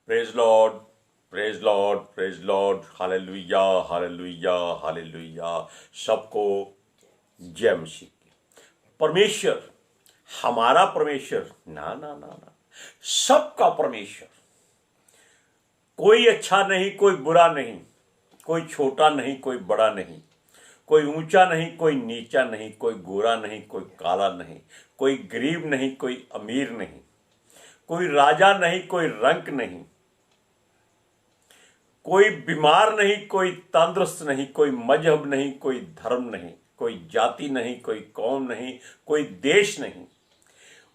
Praise Lord, praise Lord, praise Lord, hallelujah, hallelujah, hallelujah. सबको जय मसीह की। परमेश्वर, हमारा परमेश्वर, ना ना ना ना, सबका परमेश्वर। कोई अच्छा नहीं, कोई बुरा नहीं, कोई छोटा नहीं, कोई बड़ा नहीं, कोई ऊंचा नहीं, कोई नीचा नहीं, कोई गोरा नहीं, कोई काला नहीं, कोई गरीब नहीं, कोई अमीर नहीं, कोई राजा नहीं, कोई रंक नहीं, कोई बीमार नहीं, कोई तंदुरुस्त नहीं, कोई मजहब नहीं, कोई धर्म नहीं, कोई जाति नहीं, कोई कौम नहीं, कोई देश नहीं।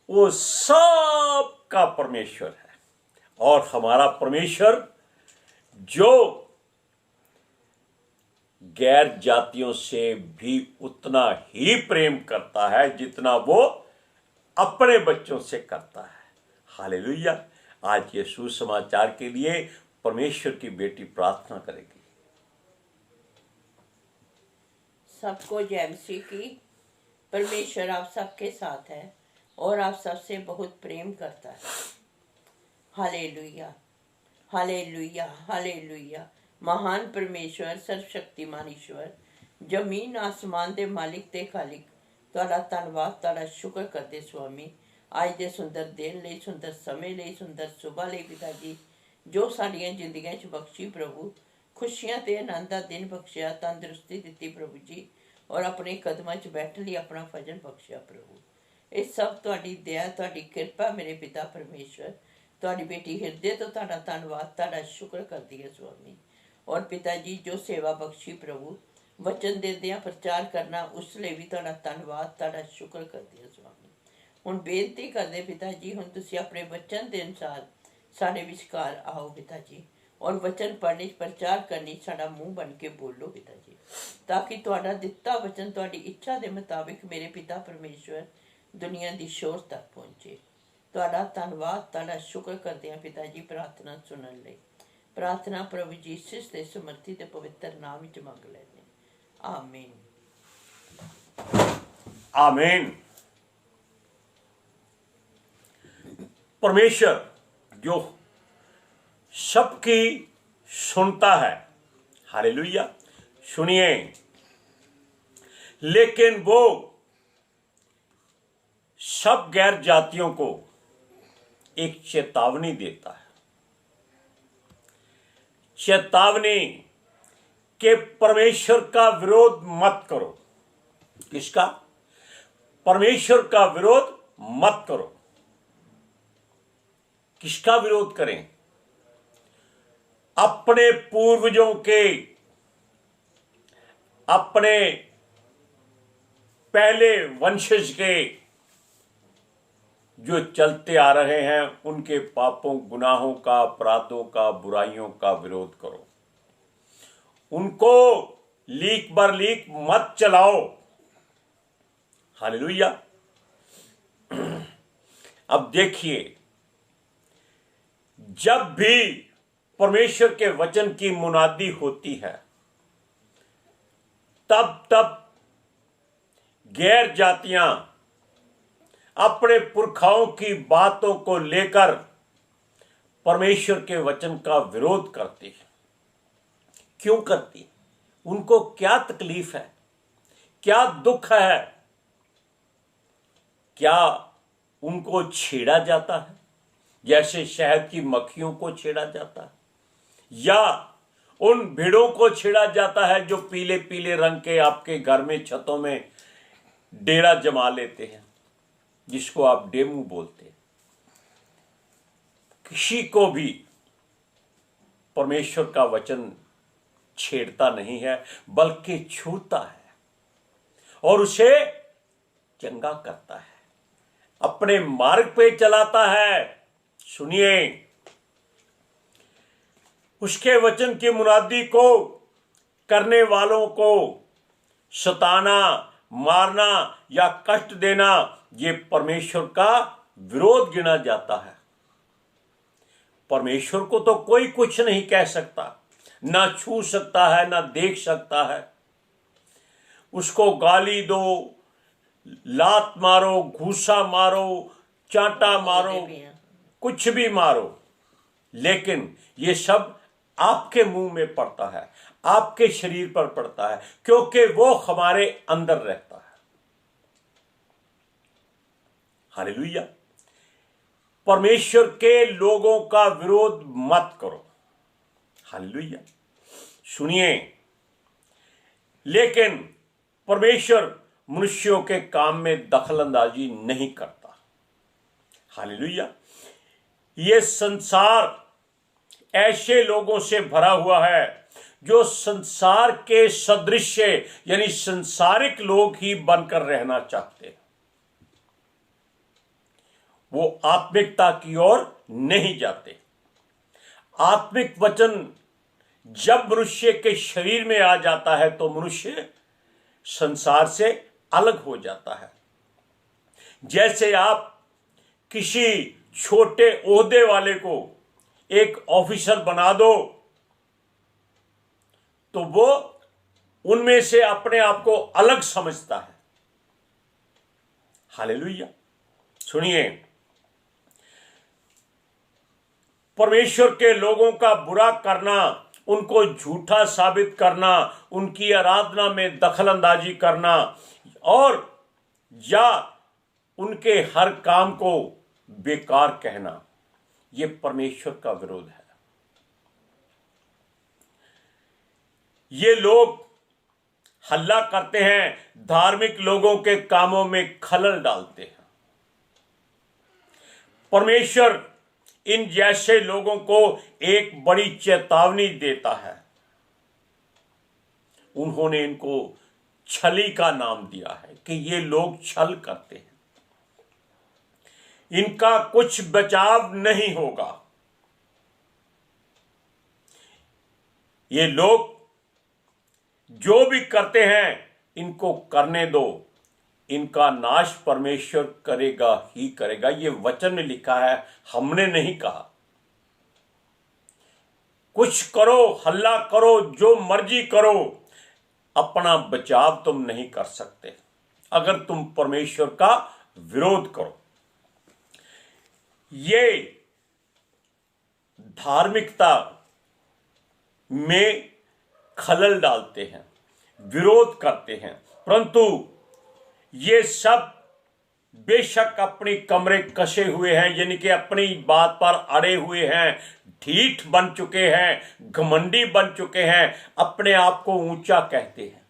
वो सब का परमेश्वर है। और हमारा परमेश्वर जो गैर जातियों से भी उतना ही प्रेम करता है जितना वो अपने बच्चों से करता है। हालेलुया। आज ये सुसमाचार के लिए परमेश्वर की बेटी प्रार्थना करेगी। सबको जय मसीह की। परमेश्वर आप सबके साथ है और आप सबसे बहुत प्रेम करता है। Hallelujah, hallelujah, hallelujah. महान परमेश्वर, सर्वशक्तिमान ईश्वर, जमीन आसमान दे मालिक ते खालिक, तुहाडा धन्नवाद, तुहाडा शुक्र करदे स्वामी। आज दे सुंदर दिन लई, सुंदर समय लई, सुंदर सुबह लई पिता जी, जो साडियां जिंदगियां च बख्शी प्रभु। खुशियां ते आनंद दा दिन बख्शिया, तंदुरुस्ती दित्ती प्रभु जी, और अपने कदमां च बैठण लई अपना फजल बख्शिया प्रभु। ये सब तुहाडी दया, तुहाडी किरपा मेरे पिता परमेश्वर। तुहाडी बेटी हिरदे तो तुहाडा धन्नवाद, तुहाडा शुक्र करदी है स्वामी। और पिता जी, जो सेवा बख्शी प्रभु, वचन देंदियां प्रचार करना, उस लिए भी तुहाडा धन्नवाद, तुहाडा शुक्र करदी है स्वामी। हुण बेनती करदे पिता जी, हुण तुसीं अपने वचन के अनुसार साडे विचकार आओ पिता जी, और वचन पढ़ने प्रचार करनी साडा मुंह बन के बोलो पिता जी, ताकि तुहाडा दिता वचन तुहाडी इच्छा के मुताबिक मेरे पिता परमेश्वर दुनिया की शोर तक पहुंचे। तुहाडा धन्नवाद, तुहाडा शुक्र करते हैं पिता जी। प्रार्थना सुनने लई प्रार्थना प्रभु जीसस के समर्थी ते पवित्र नाम विच मंग लैने, आमीन। आमीन। परमेश्वर जो सबकी सुनता है, हालेलुया, सुनिए, लेकिन वो सब गैर जातियों को एक चेतावनी देता है। चेतावनी के परमेश्वर का विरोध मत करो। किसका? परमेश्वर का विरोध मत करो। किसका विरोध करें? अपने पूर्वजों के, अपने पहले वंशज के जो चलते आ रहे हैं, उनके पापों, गुनाहों का, अपराधों का, बुराइयों का विरोध करो। उनको लीक बर लीक मत चलाओ। हालेलुया। अब देखिए, जब भी परमेश्वर के वचन की मुनादी होती है, तब तब गैर जातियां अपने पुरखाओं की बातों को लेकर परमेश्वर के वचन का विरोध करती है। क्यों करती? उनको क्या तकलीफ है? क्या दुख है? क्या उनको छेड़ा जाता है जैसे शहद की मक्खियों को छेड़ा जाता है, या उन भेड़ों को छेड़ा जाता है जो पीले पीले रंग के आपके घर में छतों में डेरा जमा लेते हैं, जिसको आप डेमू बोलते हैं? किसी को भी परमेश्वर का वचन छेड़ता नहीं है, बल्कि छूता है और उसे चंगा करता है, अपने मार्ग पे चलाता है। सुनिए, उसके वचन की मुनादी को करने वालों को सताना, मारना या कष्ट देना, ये परमेश्वर का विरोध गिना जाता है। परमेश्वर को तो कोई कुछ नहीं कह सकता, ना छू सकता है, ना देख सकता है। उसको गाली दो, लात मारो, घूसा मारो, चांटा मारो, कुछ भी मारो, लेकिन ये सब आपके मुंह में पड़ता है, आपके शरीर पर पड़ता है, क्योंकि वो हमारे अंदर रहता है। हालेलुया। परमेश्वर के लोगों का विरोध मत करो। हालेलुया। सुनिए, लेकिन परमेश्वर मनुष्यों के काम में दखलंदाजी नहीं करता। हालेलुया। ये संसार ऐसे लोगों से भरा हुआ है जो संसार के सदृश यानी संसारिक लोग ही बनकर रहना चाहते हैं। वो आत्मिकता की ओर नहीं जाते। आत्मिक वचन जब मनुष्य के शरीर में आ जाता है तो मनुष्य संसार से अलग हो जाता है। जैसे आप किसी छोटे ओहदे वाले को एक ऑफिसर बना दो तो वो उनमें से अपने आप को अलग समझता है। हालेलुया। सुनिए, परमेश्वर के लोगों का बुरा करना, उनको झूठा साबित करना, उनकी आराधना में दखलंदाजी करना और या उनके हर काम को बेकार कहना, यह परमेश्वर का विरोध है। ये लोग हल्ला करते हैं, धार्मिक लोगों के कामों में खलल डालते हैं। परमेश्वर इन जैसे लोगों को एक बड़ी चेतावनी देता है। उन्होंने इनको छली का नाम दिया है कि ये लोग छल करते हैं, इनका कुछ बचाव नहीं होगा। ये लोग जो भी करते हैं इनको करने दो, इनका नाश परमेश्वर करेगा ही करेगा। ये वचन में लिखा है, हमने नहीं कहा। कुछ करो, हल्ला करो, जो मर्जी करो, अपना बचाव तुम नहीं कर सकते अगर तुम परमेश्वर का विरोध करो। ये धार्मिकता में खलल डालते हैं, विरोध करते हैं, परंतु ये सब बेशक अपनी कमरे कसे हुए हैं, यानी कि अपनी बात पर अड़े हुए हैं, ढीठ बन चुके हैं, घमंडी बन चुके हैं, अपने आप को ऊंचा कहते हैं।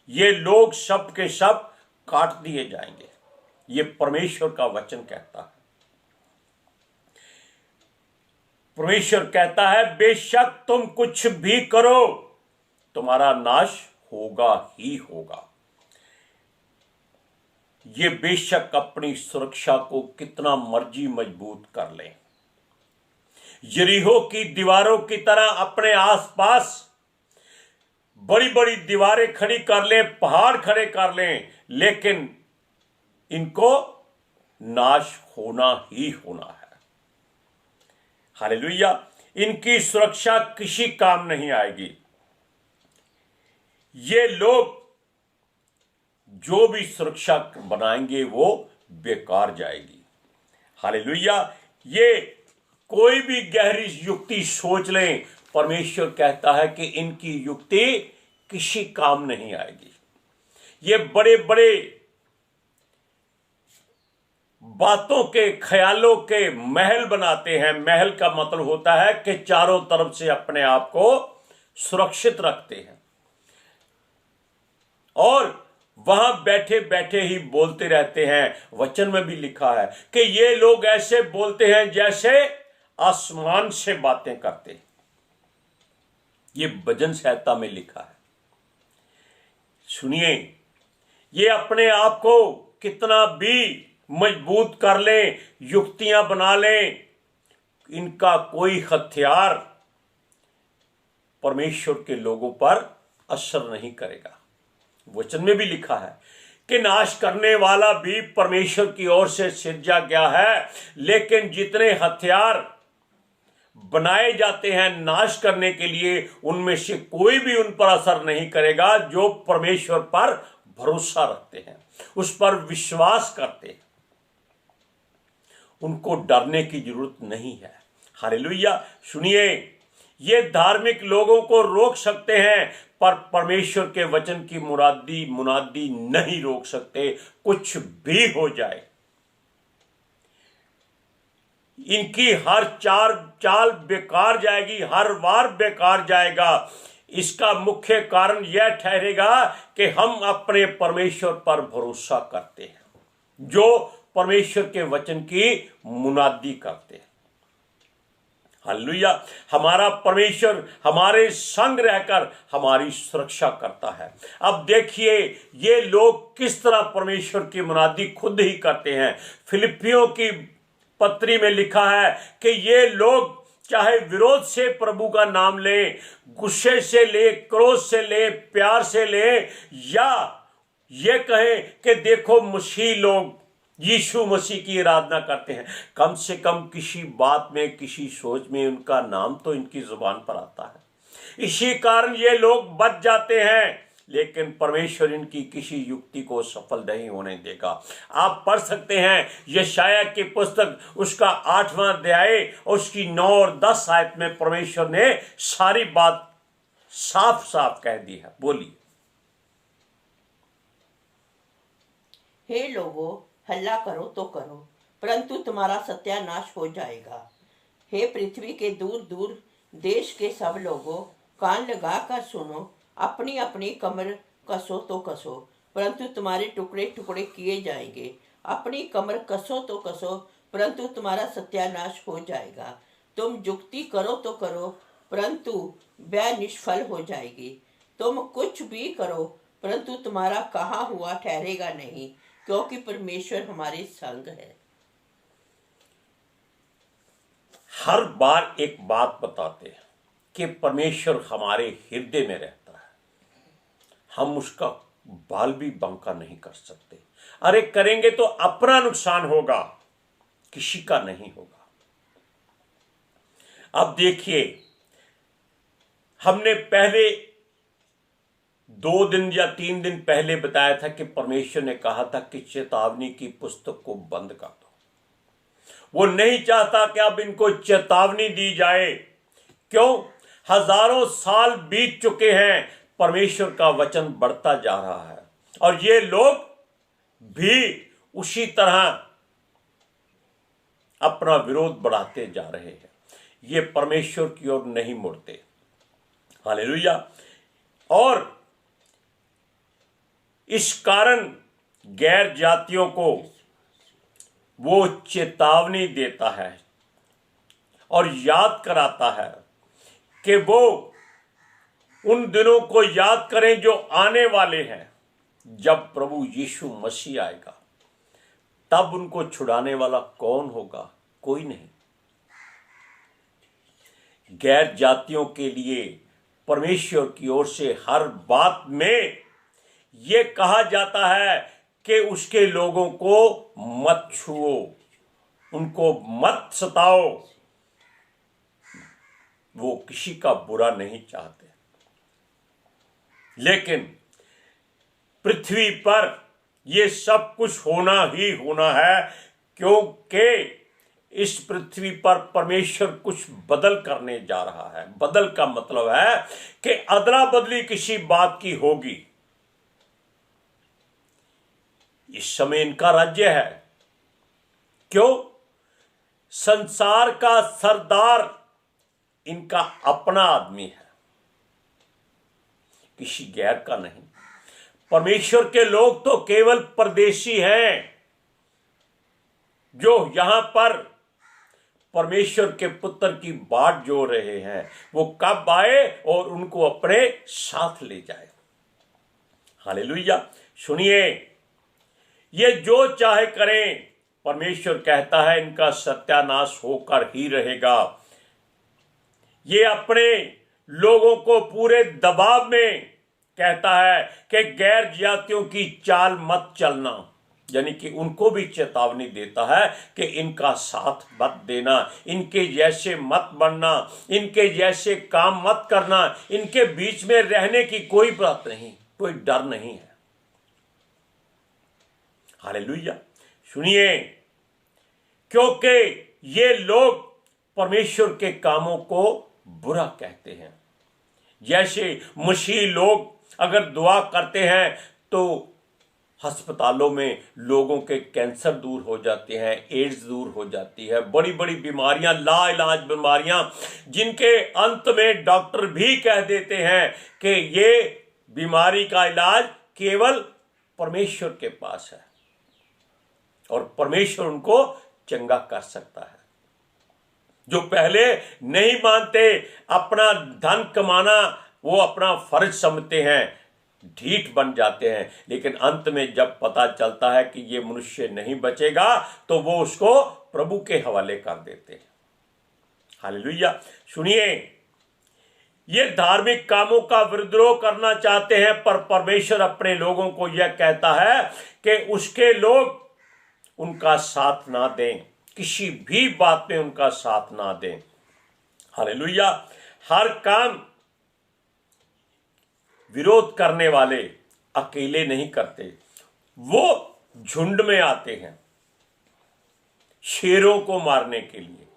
ये लोग सब के सब काट दिए जाएंगे, ये परमेश्वर का वचन कहता है। परमेश्वर कहता है, बेशक तुम कुछ भी करो, तुम्हारा नाश होगा ही होगा। ये बेशक अपनी सुरक्षा को कितना मर्जी मजबूत कर लें, यरीहो की दीवारों की तरह अपने आसपास बड़ी बड़ी दीवारें खड़ी कर लें, पहाड़ खड़े कर लें, लेकिन इनको नाश होना ही होना है। हालेलुया। इनकी सुरक्षा किसी काम नहीं आएगी। ये लोग जो भी सुरक्षा बनाएंगे वो बेकार जाएगी। हालेलुया। ये कोई भी गहरी युक्ति सोच लें, परमेश्वर कहता है कि इनकी युक्ति किसी काम नहीं आएगी। ये बड़े बड़े बातों के, ख्यालों के महल बनाते हैं। महल का मतलब होता है कि चारों तरफ से अपने आप को सुरक्षित रखते हैं और वहां बैठे बैठे ही बोलते रहते हैं। वचन में भी लिखा है कि ये लोग ऐसे बोलते हैं जैसे आसमान से बातें करते हैं। ये भजन संहिता में लिखा है। सुनिए, ये अपने आप को कितना भी मजबूत कर लें, युक्तियां बना लें, इनका कोई हथियार परमेश्वर के लोगों पर असर नहीं करेगा। वचन में भी लिखा है कि नाश करने वाला भी परमेश्वर की ओर से सिरजा गया है, लेकिन जितने हथियार बनाए जाते हैं नाश करने के लिए, उनमें से कोई भी उन पर असर नहीं करेगा जो परमेश्वर पर भरोसा रखते हैं, उस पर विश्वास करते हैं। उनको डरने की जरूरत नहीं है। हालेलुया। सुनिए, ये धार्मिक लोगों को रोक सकते हैं पर परमेश्वर के वचन की मुनादी नहीं रोक सकते, कुछ भी हो जाए। इनकी हर चाल बेकार जाएगी, हर वार बेकार जाएगा। इसका मुख्य कारण यह ठहरेगा कि हम अपने परमेश्वर पर भरोसा करते हैं, जो परमेश्वर के वचन की मुनादी करते हैं। हालेलुया। हमारा परमेश्वर हमारे संग रहकर हमारी सुरक्षा करता है। अब देखिए ये लोग किस तरह परमेश्वर की मुनादी खुद ही करते हैं। फिलिपियों की पत्री में लिखा है कि ये लोग चाहे विरोध से प्रभु का नाम ले, गुस्से से ले, क्रोध से ले, प्यार से ले, या ये कहें कि देखो मसीह लोग यीशु मसीह की आराधना करते हैं, कम से कम किसी बात में, किसी सोच में उनका नाम तो इनकी जुबान पर आता है। इसी कारण ये लोग बच जाते हैं, लेकिन परमेश्वर इनकी किसी युक्ति को सफल नहीं होने देगा। आप पढ़ सकते हैं यशायाह की पुस्तक उसका 8वां अध्याय और उसकी 9 और 10 आयत में परमेश्वर ने सारी बात साफ साफ कह दी है। बोलिए। हे लोगों, हल्ला करो तो करो, परंतु तुम्हारा सत्यानाश हो जाएगा। हे पृथ्वी के दूर दूर देश के सब लोगों, कान लगा कर सुनो, अपनी अपनी कमर कसो तो कसो, परंतु तुम्हारे टुकड़े टुकड़े किए जाएंगे। अपनी कमर कसो तो कसो, परंतु तुम्हारा सत्यानाश हो जाएगा। तुम जुक्ति करो तो करो, परंतु वह निष्फल हो जाएगी। तुम कुछ भी करो, परंतु तुम्हारा कहा हुआ ठहरेगा नहीं, क्योंकि परमेश्वर हमारे संग है। हर बार एक बात बताते हैं कि परमेश्वर हमारे हृदय में रहता है, हम उसका बाल भी बांका नहीं कर सकते। अरे करेंगे तो अपना नुकसान होगा, किसी का नहीं होगा। अब देखिए, हमने पहले 2 दिन या 3 दिन पहले बताया था कि परमेश्वर ने कहा था कि चेतावनी की पुस्तक को बंद कर दो। वो नहीं चाहता कि अब इनको चेतावनी दी जाए। क्यों? हजारों साल बीत चुके हैं, परमेश्वर का वचन बढ़ता जा रहा है और ये लोग भी उसी तरह अपना विरोध बढ़ाते जा रहे हैं। ये परमेश्वर की ओर नहीं मुड़ते। हालेलुया। और इस कारण गैर जातियों को वो चेतावनी देता है और याद कराता है कि वो उन दिनों को याद करें जो आने वाले हैं, जब प्रभु यीशु मसीह आएगा। तब उनको छुड़ाने वाला कौन होगा? कोई नहीं। गैर जातियों के लिए परमेश्वर की ओर से हर बात में यह कहा जाता है कि उसके लोगों को मत छुओ, उनको मत सताओ। वो किसी का बुरा नहीं चाहते, लेकिन पृथ्वी पर यह सब कुछ होना ही होना है, क्योंकि इस पृथ्वी पर परमेश्वर कुछ बदल करने जा रहा है। बदल का मतलब है कि अदला बदली किसी बात की होगी। इस समय इनका राज्य है। क्यों? संसार का सरदार इनका अपना आदमी है, किसी गैर का नहीं। परमेश्वर के लोग तो केवल परदेशी हैं, जो यहां पर परमेश्वर के पुत्र की बाट जोड़ रहे हैं। वो कब आए और उनको अपने साथ ले जाए। हालेलुया। सुनिए, ये जो चाहे करें, परमेश्वर कहता है इनका सत्यानाश होकर ही रहेगा। ये अपने लोगों को पूरे दबाव में कहता है कि गैर जातियों की चाल मत चलना, यानी कि उनको भी चेतावनी देता है कि इनका साथ मत देना, इनके जैसे मत बनना, इनके जैसे काम मत करना। इनके बीच में रहने की कोई बात नहीं, कोई डर नहीं है। हालेलुया। सुनिए, क्योंकि ये लोग परमेश्वर के कामों को बुरा कहते हैं। जैसे मसीही लोग अगर दुआ करते हैं तो अस्पतालों में लोगों के कैंसर दूर हो जाते हैं, एड्स दूर हो जाती है, बड़ी बड़ी बीमारियां, लाइलाज बीमारियां, जिनके अंत में डॉक्टर भी कह देते हैं कि ये बीमारी का इलाज केवल परमेश्वर के पास है और परमेश्वर उनको चंगा कर सकता है। जो पहले नहीं मानते, अपना धन कमाना वो अपना फर्ज समझते हैं, ढीठ बन जाते हैं, लेकिन अंत में जब पता चलता है कि ये मनुष्य नहीं बचेगा तो वो उसको प्रभु के हवाले कर देते हैं। हालेलुया। सुनिए, ये धार्मिक कामों का विद्रोह करना चाहते हैं, पर परमेश्वर अपने लोगों को यह कहता है कि उसके लोग उनका साथ ना दें, किसी भी बात में उनका साथ ना दें। हालेलुया। हर काम विरोध करने वाले अकेले नहीं करते, वो झुंड में आते हैं शेरों को मारने के लिए।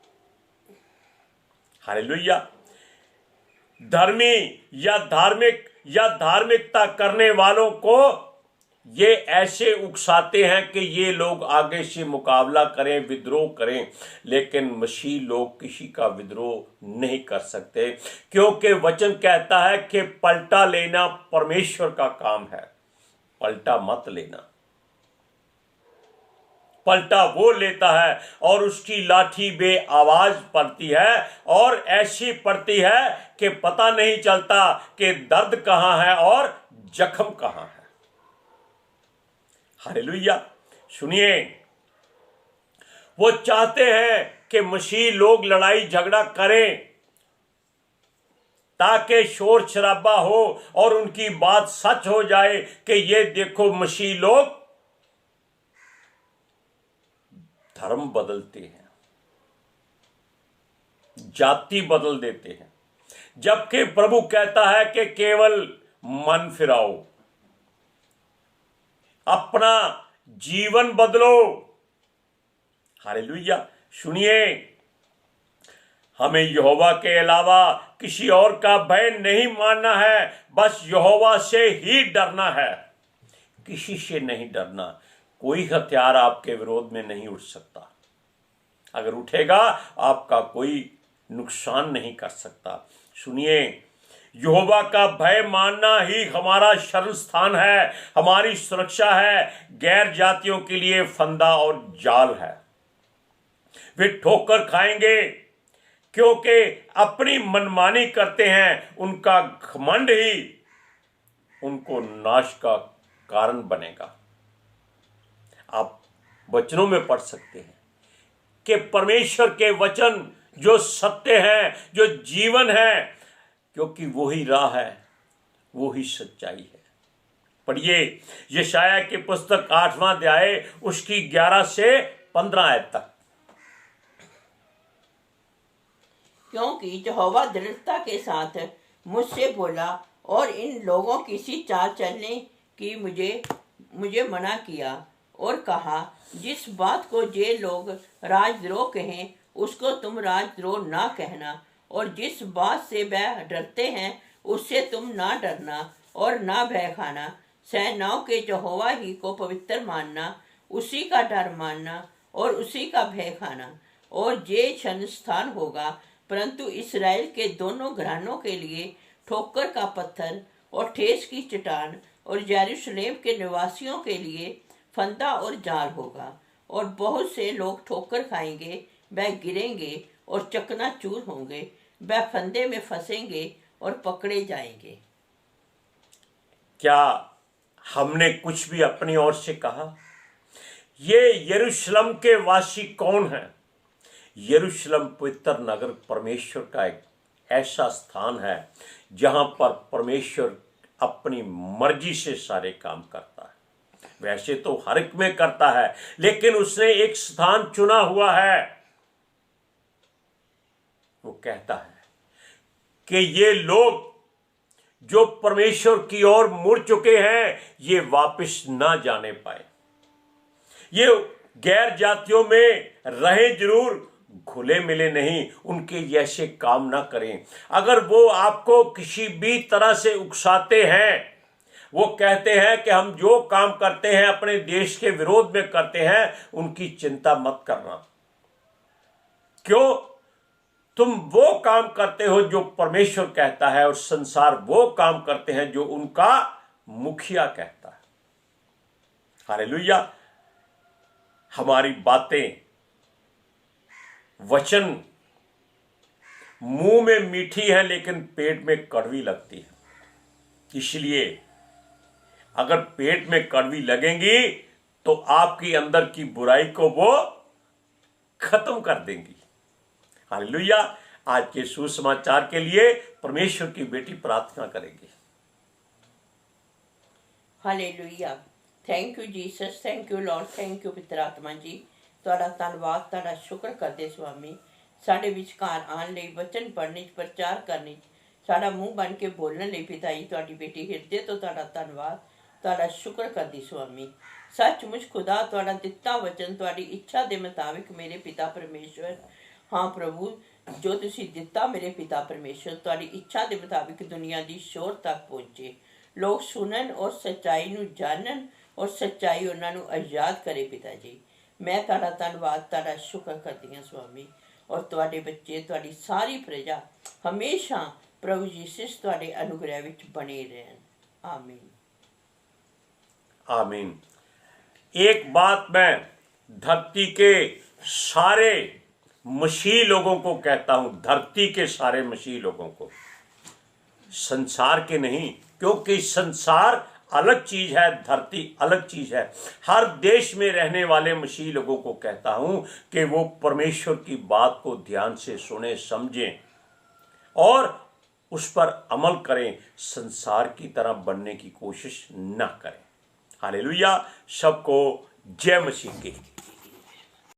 हालेलुया। धर्मी या धार्मिकता करने वालों को ये ऐसे उकसाते हैं कि ये लोग आगे से मुकाबला करें, विद्रोह करें, लेकिन मसीह लोग किसी का विद्रोह नहीं कर सकते, क्योंकि वचन कहता है कि पलटा लेना परमेश्वर का काम है। पलटा मत लेना। पलटा वो लेता है और उसकी लाठी बे आवाज पड़ती है और ऐसी पड़ती है कि पता नहीं चलता कि दर्द कहां है और जख्म कहां है। हालेलुया। सुनिए, वो चाहते हैं कि मसीह लोग लड़ाई झगड़ा करें ताकि शोर शराबा हो और उनकी बात सच हो जाए कि ये देखो मसीह लोग धर्म बदलते हैं, जाति बदल देते हैं, जबकि प्रभु कहता है कि केवल मन फिराओ, अपना जीवन बदलो। हालेलुया। सुनिए, हमें यहोवा के अलावा किसी और का भय नहीं मानना है, बस यहोवा से ही डरना है, किसी से नहीं डरना। कोई हथियार आपके विरोध में नहीं उठ सकता, अगर उठेगा आपका कोई नुकसान नहीं कर सकता। सुनिए, यहोवा का भय मानना ही हमारा शरण स्थान है, हमारी सुरक्षा है, गैर जातियों के लिए फंदा और जाल है। वे ठोकर खाएंगे क्योंकि अपनी मनमानी करते हैं, उनका घमंड ही उनको नाश का कारण बनेगा। आप वचनों में पढ़ सकते हैं कि परमेश्वर के वचन जो सत्य हैं, जो जीवन है, क्योंकि वही राह है, वही सच्चाई है। पढ़िए यशायाह की पुस्तक 8वां अध्याय उसकी 11 से 15 आयत तक। क्योंकि यहोवा दृढ़ता के साथ मुझसे बोला और इन लोगों की सी चाल चलने की मुझे मना किया और कहा, जिस बात को ये लोग राजद्रोह कहें उसको तुम राजद्रोह ना कहना, और जिस बात से वह डरते हैं उससे तुम ना डरना और ना भय खाना। सेनाओं के यहोवा ही को पवित्र मानना, उसी का डर मानना और उसी का भय खाना। और ये क्षण स्थान होगा, परंतु इस्राएल के दोनों घरानों के लिए ठोकर का पत्थर और ठेस की चट्टान, और यरूशलेम के निवासियों के लिए फंदा और जाल होगा। और बहुत से लोग ठोकर खाएंगे, वह गिरेंगे और चकनाचूर होंगे, वह फंदे में फंसेंगे और पकड़े जाएंगे। क्या हमने कुछ भी अपनी ओर से कहा? ये यरूशलेम के वासी कौन हैं? यरूशलेम पवित्र नगर परमेश्वर का एक ऐसा स्थान है जहां पर परमेश्वर अपनी मर्जी से सारे काम करता है। वैसे तो हर एक में करता है, लेकिन उसने एक स्थान चुना हुआ है। वो कहता है कि ये लोग जो परमेश्वर की ओर मुड़ चुके हैं, ये वापस ना जाने पाए। ये गैर जातियों में रहे जरूर, घुले मिले नहीं, उनके जैसे काम ना करें। अगर वो आपको किसी भी तरह से उकसाते हैं, वो कहते हैं कि हम जो काम करते हैं अपने देश के विरोध में करते हैं, उनकी चिंता मत करना। क्यों? तुम वो काम करते हो जो परमेश्वर कहता है, और संसार वो काम करते हैं जो उनका मुखिया कहता है। हालेलुया। हमारी बातें, वचन मुंह में मीठी है लेकिन पेट में कड़वी लगती है। इसलिए अगर पेट में कड़वी लगेंगी तो आपकी अंदर की बुराई को वो खत्म कर देंगी। हालेलुया। आज के सुसमाचार के लिए परमेश्वर की बेटी प्रार्थना करेगी। Hallelujah. Thank you Jesus, thank you Lord, thank you पवित्र आत्मा जी। ਤੁਹਾਡਾ ਧੰਨਵਾਦ, ਤੁਹਾਡਾ ਸ਼ੁਕਰ ਕਰਦੇ ਸੁਆਮੀ, ਸਾਡੇ ਵਿਚਕਾਰ ਆਉਣ ਲਈ, ਵਚਨ ਪੜ੍ਹਨੇ 'ਚ, ਪ੍ਰਚਾਰ ਕਰਨੇ 'ਚ, ਸਾਡਾ ਮੂੰਹ ਬਣ ਕੇ ਬੋਲਣ ਲਈ ਪਿਤਾ ਜੀ, ਤੁਹਾਡੀ ਬੇਟੀ ਹਿਰਦੇ ਤੋਂ ਤੁਹਾਡਾ ਧੰਨਵਾਦ, ਤੁਹਾਡਾ ਸ਼ੁਕਰ ਕਰਦੀ ਸੁਆਮੀ। ਸੱਚਮੁੱਚ ਖੁਦਾ ਤੁਹਾਡਾ ਦਿੱਤਾ ਵਚਨ ਤੁਹਾਡੀ ਇੱਛਾ ਦੇ ਮੁਤਾਬਿਕ ਮੇਰੇ ਪਿਤਾ ਪਰਮੇਸ਼ਵਰ, ਹਾਂ ਪ੍ਰਭੂ, ਜੋ ਤੁਸੀਂ ਦਿੱਤਾ ਮੇਰੇ ਪਿਤਾ ਪਰਮੇਸ਼ਵਰ, ਤੁਹਾਡੀ ਇੱਛਾ ਦੇ ਮੁਤਾਬਿਕ ਦੁਨੀਆ ਦੀ ਸ਼ੋਰ ਤੱਕ ਪਹੁੰਚੇ, ਲੋਕ ਸੁਣਨ ਔਰ ਸੱਚਾਈ ਨੂੰ ਜਾਣਨ ਔਰ ਸੱਚਾਈ ਉਹਨਾਂ ਨੂੰ ਆਜ਼ਾਦ ਕਰੇ ਪਿਤਾ ਜੀ। मैं ਤੁਹਾਡਾ ਧੰਨਵਾਦ, ਤੁਹਾਡਾ ਸ਼ੁਕਰ ਕਰਦੀ ਹਾਂ ਸੁਆਮੀ। ਔਰ ਤੁਹਾਡੇ ਬੱਚੇ, ਤੁਹਾਡੀ ਸਾਰੀ ਪ੍ਰਜਾ ਹਮੇਸ਼ਾ प्रभु यीशु ਤੁਹਾਡੇ अनुग्रह ਵਿੱਚ बने रहन। आमीन। आमीन। एक बात मैं धरती के सारे मसीही लोगों को कहता हूं, धरती के सारे मसीही लोगों को, संसार के नहीं, क्योंकि संसार अलग चीज है, धरती अलग चीज है। हर देश में रहने वाले मसीही लोगों को कहता हूं कि वो परमेश्वर की बात को ध्यान से सुने, समझें और उस पर अमल करें, संसार की तरह बनने की कोशिश न करें। हालेलुया। सबको जय मसीह की।